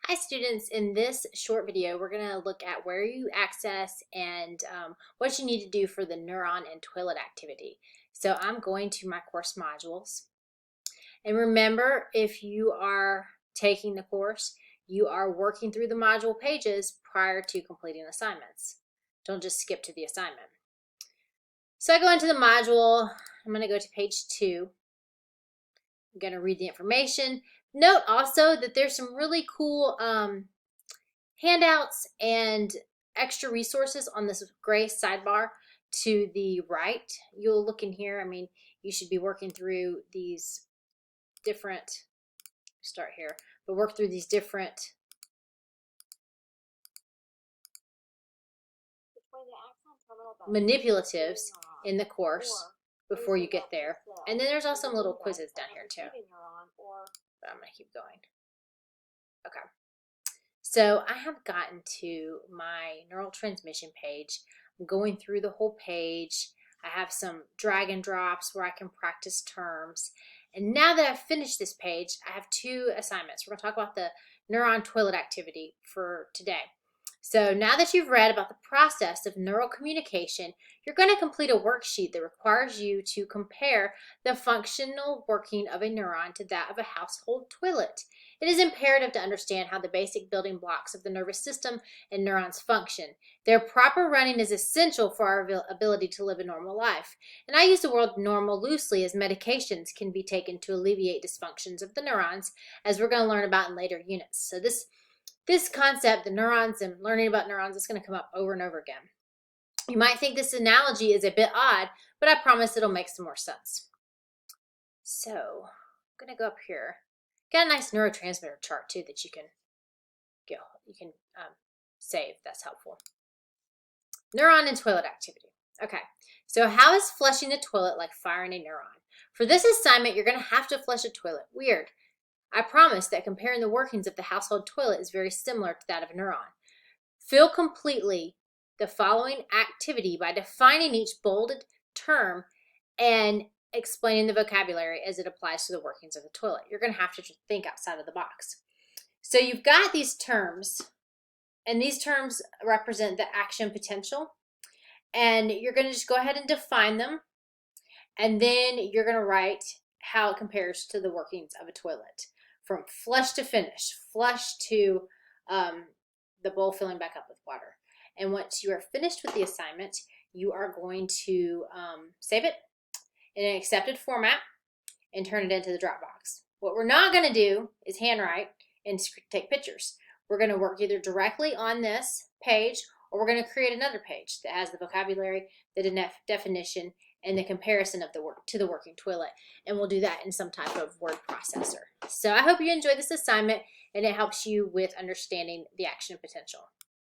Hi students, in this short video we're going to look at where you access and what you need to do for the Neuron and Toilet activity. So I'm going to my course modules. And remember, if you are taking the course, you are working through the module pages prior to completing assignments. Don't just skip to the assignment. So I go into the module. I'm going to go to page 2. I'm going to read the information. Note also that there's some really cool handouts and extra resources on this gray sidebar to the right. You'll look in here. I mean, you should be working through these different, start here, but work through these different manipulatives in the course before you get there. And then there's also some little quizzes down here too. But I'm going to keep going. Okay. So I have gotten to my neural transmission page. I'm going through the whole page. I have some drag and drops where I can practice terms. And now that I've finished this page, I have 2 assignments. We're going to talk about the neuron toilet activity for today. So now that you've read about the process of neural communication, you're going to complete a worksheet that requires you to compare the functional working of a neuron to that of a household toilet. It is imperative to understand how the basic building blocks of the nervous system and neurons function. Their proper running is essential for our ability to live a normal life. And I use the word normal loosely, as medications can be taken to alleviate dysfunctions of the neurons, as we're going to learn about in later units. So this concept, the neurons and learning about neurons, is going to come up over and over again. You might think this analogy is a bit odd, but I promise it'll make some more sense. So I'm going to go up here. Got a nice neurotransmitter chart too that you can save. That's helpful. Neuron and toilet activity. Okay, so how is flushing the toilet like firing a neuron? For this assignment, you're going to have to flush a toilet. Weird. I promise that comparing the workings of the household toilet is very similar to that of a neuron. Fill completely the following activity by defining each bolded term and explaining the vocabulary as it applies to the workings of the toilet. You're going to have to think outside of the box. So you've got these terms, and these terms represent the action potential. And you're going to just go ahead and define them. And then you're going to write how it compares to the workings of a toilet. From flush to finish, flush to the bowl filling back up with water. And once you are finished with the assignment, you are going to save it in an accepted format and turn it into the Dropbox. What we're not going to do is handwrite and take pictures. We're going to work either directly on this page, or we're going to create another page that has the vocabulary, the definition, and the comparison of to the working toilet. And we'll do that in some type of word processor. So I hope you enjoy this assignment and it helps you with understanding the action potential.